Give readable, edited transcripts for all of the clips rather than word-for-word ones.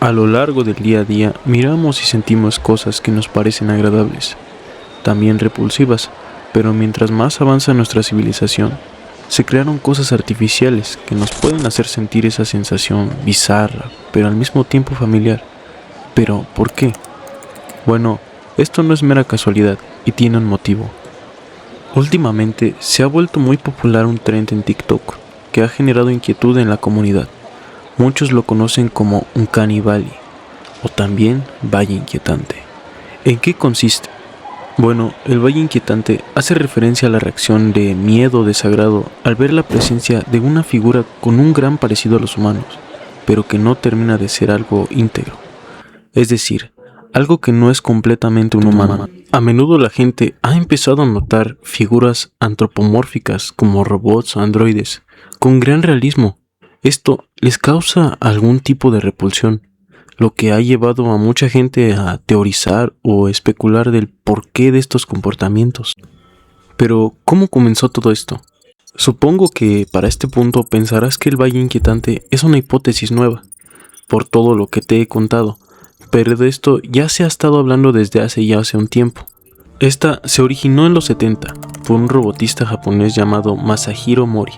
A lo largo del día a día miramos y sentimos cosas que nos parecen agradables, también repulsivas, pero mientras más avanza nuestra civilización, se crearon cosas artificiales que nos pueden hacer sentir esa sensación bizarra, pero al mismo tiempo familiar. Pero, ¿por qué? Bueno, esto no es mera casualidad y tiene un motivo. Últimamente se ha vuelto muy popular un trend en TikTok que ha generado inquietud en la comunidad. Muchos lo conocen como Uncanny Valley o también Valle Inquietante. ¿En qué consiste? Bueno, el Valle Inquietante hace referencia a la reacción de miedo o desagrado al ver la presencia de una figura con un gran parecido a los humanos, pero que no termina de ser algo íntegro. Es decir, algo que no es completamente un humano. A menudo la gente ha empezado a notar figuras antropomórficas como robots o androides, con gran realismo. Esto les causa algún tipo de repulsión, lo que ha llevado a mucha gente a teorizar o especular del porqué de estos comportamientos. Pero, ¿cómo comenzó todo esto? Supongo que para este punto pensarás que el Valle Inquietante es una hipótesis nueva, por todo lo que te he contado, pero de esto ya se ha estado hablando desde hace un tiempo. Esta se originó en los 70 por un robotista japonés llamado Masahiro Mori.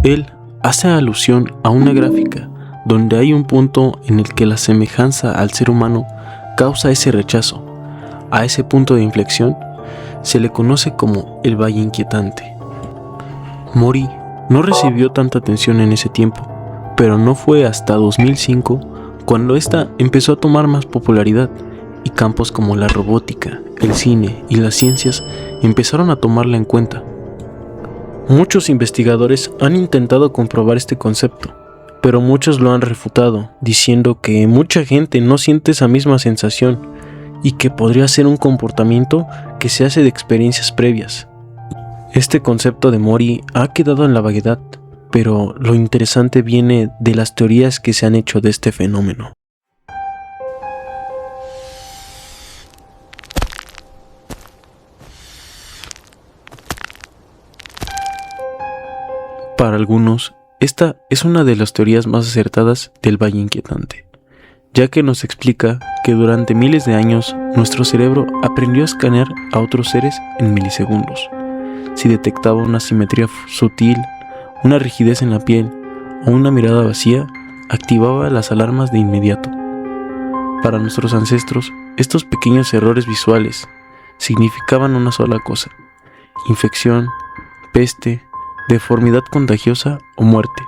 Él hace alusión a una gráfica donde hay un punto en el que la semejanza al ser humano causa ese rechazo. A ese punto de inflexión se le conoce como el Valle Inquietante. Mori no recibió tanta atención en ese tiempo, pero no fue hasta 2005 cuando esta empezó a tomar más popularidad y campos como la robótica, el cine y las ciencias empezaron a tomarla en cuenta. Muchos investigadores han intentado comprobar este concepto, pero muchos lo han refutado, diciendo que mucha gente no siente esa misma sensación y que podría ser un comportamiento que se hace de experiencias previas. Este concepto de Mori ha quedado en la vaguedad, pero lo interesante viene de las teorías que se han hecho de este fenómeno. Para algunos, esta es una de las teorías más acertadas del Valle Inquietante, ya que nos explica que durante miles de años nuestro cerebro aprendió a escanear a otros seres en milisegundos. Si detectaba una simetría sutil, una rigidez en la piel o una mirada vacía, activaba las alarmas de inmediato. Para nuestros ancestros, estos pequeños errores visuales significaban una sola cosa: infección, peste, deformidad contagiosa o muerte.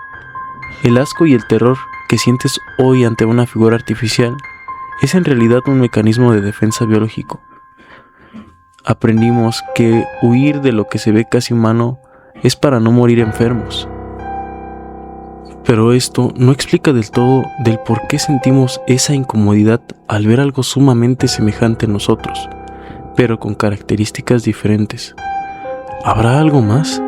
El asco y el terror que sientes hoy ante una figura artificial es en realidad un mecanismo de defensa biológico. Aprendimos que huir de lo que se ve casi humano es para no morir enfermos. Pero esto no explica del todo del por qué sentimos esa incomodidad al ver algo sumamente semejante a nosotros, pero con características diferentes. ¿Habrá algo más?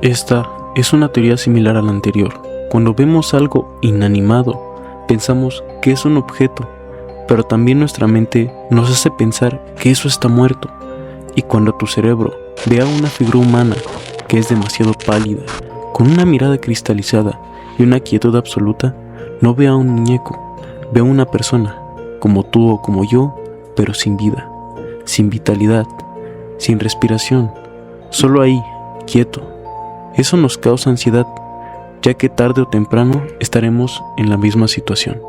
Esta es una teoría similar a la anterior. Cuando vemos algo inanimado, pensamos que es un objeto, pero también nuestra mente nos hace pensar que eso está muerto. Y cuando tu cerebro ve a una figura humana que es demasiado pálida, con una mirada cristalizada y una quietud absoluta, no ve a un muñeco, ve a una persona, como tú o como yo, pero sin vida, sin vitalidad, sin respiración, solo ahí, quieto. Eso nos causa ansiedad, ya que tarde o temprano estaremos en la misma situación.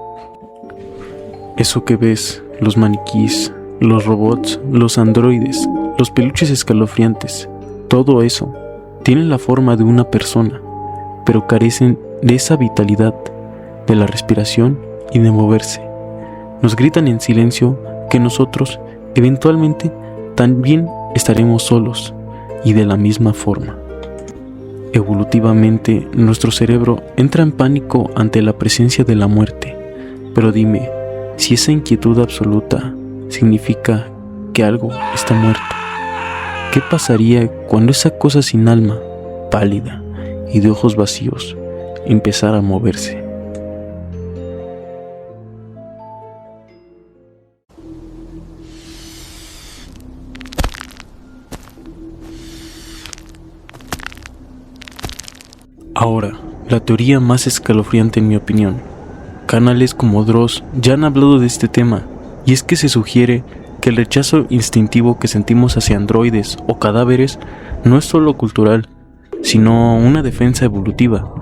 Eso que ves, los maniquís, los robots, los androides, los peluches escalofriantes, todo eso tiene la forma de una persona, pero carecen de esa vitalidad, de la respiración y de moverse. Nos gritan en silencio que nosotros eventualmente también estaremos solos y de la misma forma. Evolutivamente, nuestro cerebro entra en pánico ante la presencia de la muerte. Pero dime, si esa inquietud absoluta significa que algo está muerto, ¿qué pasaría cuando esa cosa sin alma, pálida y de ojos vacíos, empezara a moverse? Ahora, la teoría más escalofriante en mi opinión. Canales como Dross ya han hablado de este tema, y es que se sugiere que el rechazo instintivo que sentimos hacia androides o cadáveres no es solo cultural, sino una defensa evolutiva.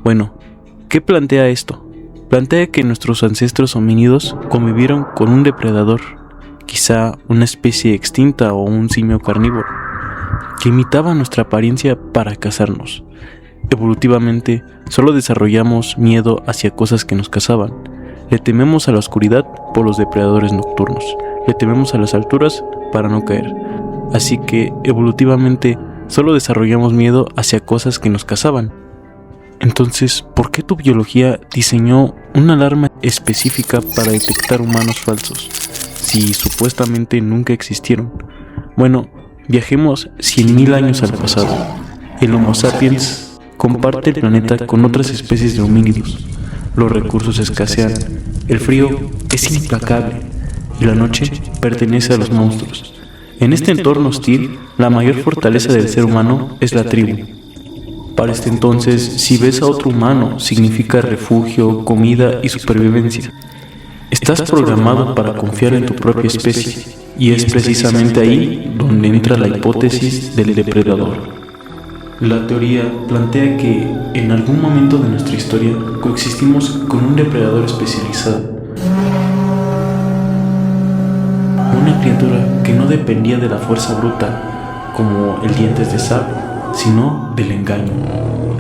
Bueno, ¿qué plantea esto? Plantea que nuestros ancestros homínidos convivieron con un depredador, quizá una especie extinta o un simio carnívoro, que imitaba nuestra apariencia para cazarnos. Evolutivamente, solo desarrollamos miedo hacia cosas que nos cazaban. Le tememos a la oscuridad por los depredadores nocturnos. Le tememos a las alturas para no caer. Así que, evolutivamente, solo desarrollamos miedo hacia cosas que nos cazaban. Entonces, ¿por qué tu biología diseñó una alarma específica para detectar humanos falsos, si supuestamente nunca existieron? Bueno, viajemos 100.000 años al pasado. El Homo sapiens comparte el planeta con otras especies de homínidos. Los recursos escasean, el frío es implacable y la noche pertenece a los monstruos. En este entorno hostil, la mayor fortaleza del ser humano es la tribu. Para este entonces, si ves a otro humano, significa refugio, comida y supervivencia. Estás programado para confiar en tu propia especie, y es precisamente ahí donde entra la hipótesis del depredador. La teoría plantea que en algún momento de nuestra historia coexistimos con un depredador especializado. Una criatura que no dependía de la fuerza bruta, como el dientes de sable, sino del engaño.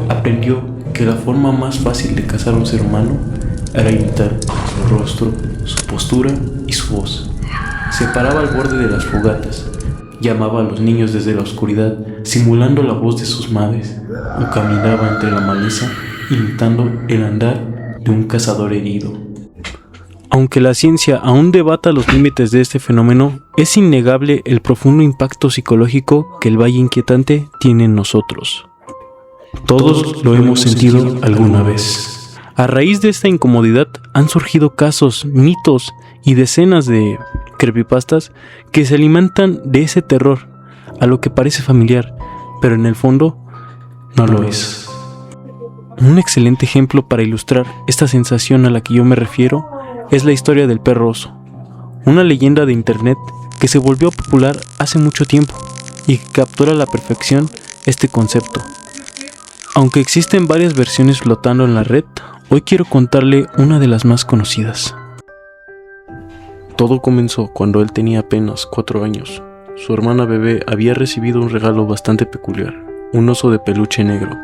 Aprendió que la forma más fácil de cazar a un ser humano era imitar su rostro, su postura y su voz. Se paraba al borde de las fogatas, llamaba a los niños desde la oscuridad, simulando la voz de sus madres, o caminaba entre la maleza, imitando el andar de un cazador herido. Aunque la ciencia aún debata los límites de este fenómeno, es innegable el profundo impacto psicológico que el Valle Inquietante tiene en nosotros. Todos lo hemos sentido alguna vez. A raíz de esta incomodidad han surgido casos, mitos y decenas de creepypastas que se alimentan de ese terror, a lo que parece familiar, pero en el fondo no lo es. Un excelente ejemplo para ilustrar esta sensación a la que yo me refiero es la historia del perro oso, una leyenda de internet que se volvió popular hace mucho tiempo y que captura a la perfección este concepto. Aunque existen varias versiones flotando en la red, hoy quiero contarle una de las más conocidas. Todo comenzó cuando él tenía apenas 4 años. Su hermana bebé había recibido un regalo bastante peculiar, un oso de peluche negro,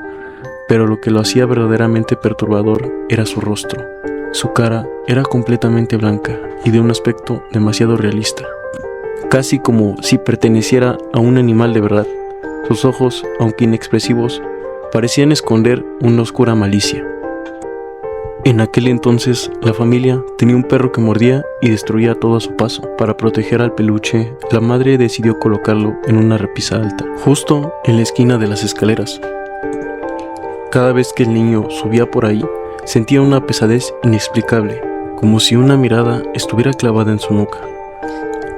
pero lo que lo hacía verdaderamente perturbador era su rostro. Su cara era completamente blanca y de un aspecto demasiado realista, casi como si perteneciera a un animal de verdad. Sus ojos, aunque inexpresivos, parecían esconder una oscura malicia. En aquel entonces, la familia tenía un perro que mordía y destruía todo a su paso. Para proteger al peluche, la madre decidió colocarlo en una repisa alta, justo en la esquina de las escaleras. Cada vez que el niño subía por ahí, sentía una pesadez inexplicable, como si una mirada estuviera clavada en su nuca.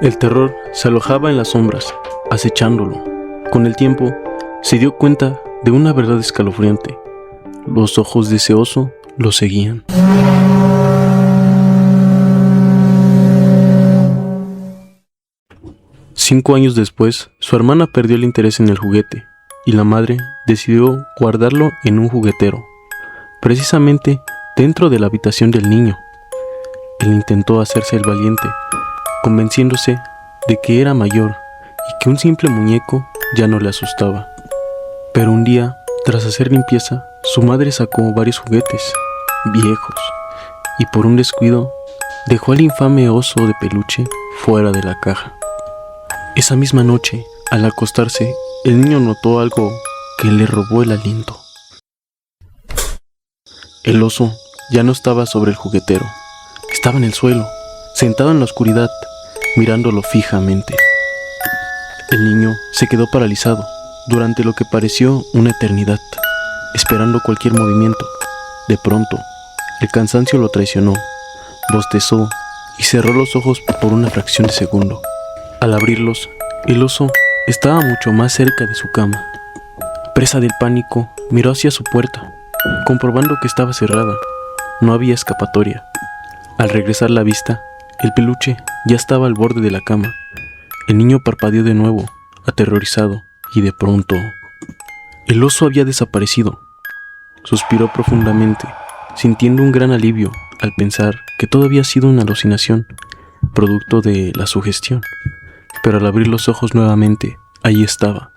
El terror se alojaba en las sombras, acechándolo. Con el tiempo, se dio cuenta de una verdad escalofriante. Los ojos de ese oso lo seguían. Cinco años después, su hermana perdió el interés en el juguete, y la madre decidió guardarlo en un juguetero, precisamente dentro de la habitación del niño. Él intentó hacerse el valiente, convenciéndose de que era mayor y que un simple muñeco ya no le asustaba. Pero un día, tras hacer limpieza, su madre sacó varios juguetes viejos y por un descuido dejó al infame oso de peluche fuera de la caja. Esa misma noche, al acostarse, el niño notó algo que le robó el aliento. El oso ya no estaba sobre el juguetero, estaba en el suelo, sentado en la oscuridad, mirándolo fijamente. El niño se quedó paralizado durante lo que pareció una eternidad, esperando cualquier movimiento. De pronto, el cansancio lo traicionó, bostezó y cerró los ojos por una fracción de segundo. Al abrirlos, el oso estaba mucho más cerca de su cama. Presa del pánico, miró hacia su puerta, comprobando que estaba cerrada. No había escapatoria. Al regresar la vista, el peluche ya estaba al borde de la cama. El niño parpadeó de nuevo, aterrorizado, y de pronto, el oso había desaparecido. Suspiró profundamente, sintiendo un gran alivio al pensar que todo había sido una alucinación, producto de la sugestión. Pero al abrir los ojos nuevamente, ahí estaba,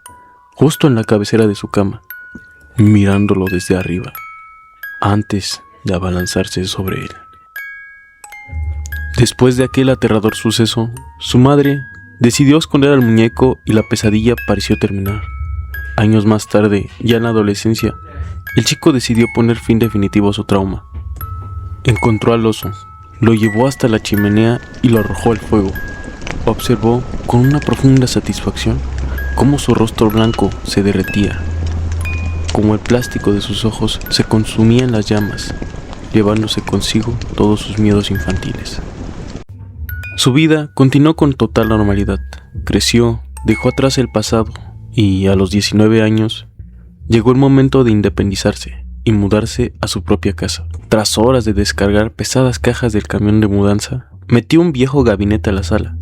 justo en la cabecera de su cama, mirándolo desde arriba, antes de abalanzarse sobre él. Después de aquel aterrador suceso, su madre decidió esconder al muñeco y la pesadilla pareció terminar. Años más tarde, ya en la adolescencia, el chico decidió poner fin definitivo a su trauma. Encontró al oso, lo llevó hasta la chimenea y lo arrojó al fuego. Observó con una profunda satisfacción cómo su rostro blanco se derretía, como el plástico de sus ojos se consumía en las llamas, llevándose consigo todos sus miedos infantiles. Su vida continuó con total normalidad. Creció, dejó atrás el pasado y a los 19 años llegó el momento de independizarse y mudarse a su propia casa. Tras horas de descargar pesadas cajas del camión de mudanza, metió un viejo gabinete a la sala.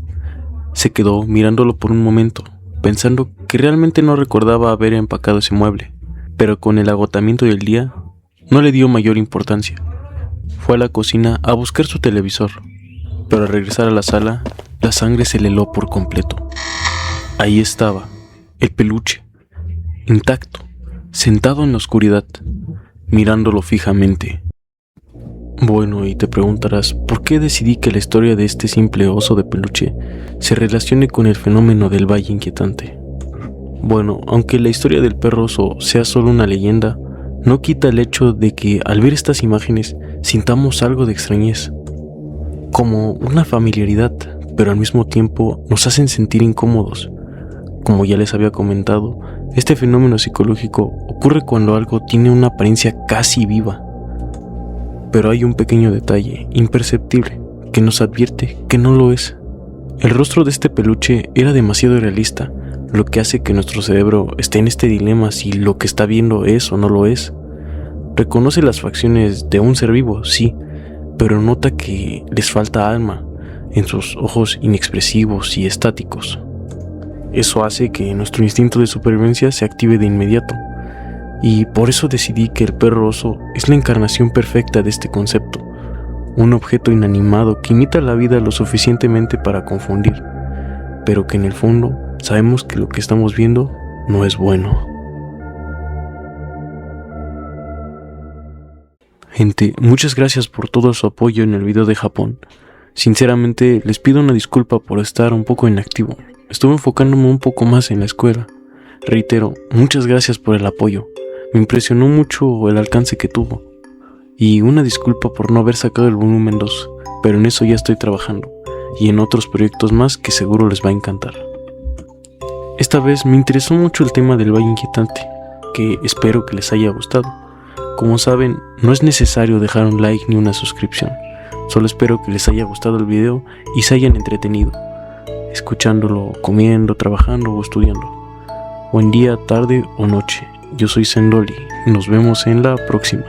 Se quedó mirándolo por un momento, pensando que realmente no recordaba haber empacado ese mueble, pero con el agotamiento del día no le dio mayor importancia. Fue a la cocina a buscar su televisor, pero al regresar a la sala, la sangre se le heló por completo. Ahí estaba, el peluche, intacto, sentado en la oscuridad, mirándolo fijamente. Bueno, y te preguntarás, ¿por qué decidí que la historia de este simple oso de peluche se relacione con el fenómeno del Valle Inquietante? Bueno, aunque la historia del perro oso sea solo una leyenda, no quita el hecho de que al ver estas imágenes sintamos algo de extrañez, como una familiaridad, pero al mismo tiempo nos hacen sentir incómodos. Como ya les había comentado, este fenómeno psicológico ocurre cuando algo tiene una apariencia casi viva. Pero hay un pequeño detalle imperceptible que nos advierte que no lo es. El rostro de este peluche era demasiado realista, lo que hace que nuestro cerebro esté en este dilema si lo que está viendo es o no lo es. Reconoce las facciones de un ser vivo, sí, pero nota que les falta alma en sus ojos inexpresivos y estáticos. Eso hace que nuestro instinto de supervivencia se active de inmediato, y por eso decidí que el perro oso es la encarnación perfecta de este concepto, un objeto inanimado que imita la vida lo suficientemente para confundir, pero que en el fondo sabemos que lo que estamos viendo no es bueno. Gente, muchas gracias por todo su apoyo en el video de Japón. Sinceramente, les pido una disculpa por estar un poco inactivo. Estuve enfocándome un poco más en la escuela. Reitero, muchas gracias por el apoyo. Me impresionó mucho el alcance que tuvo. Y una disculpa por no haber sacado el volumen 2, pero en eso ya estoy trabajando. Y en otros proyectos más que seguro les va a encantar. Esta vez me interesó mucho el tema del Valle Inquietante, que espero que les haya gustado. Como saben, no es necesario dejar un like ni una suscripción. Solo espero que les haya gustado el video y se hayan entretenido, escuchándolo, comiendo, trabajando o estudiando. Buen día, tarde o noche. Yo soy Sendoli. Nos vemos en la próxima.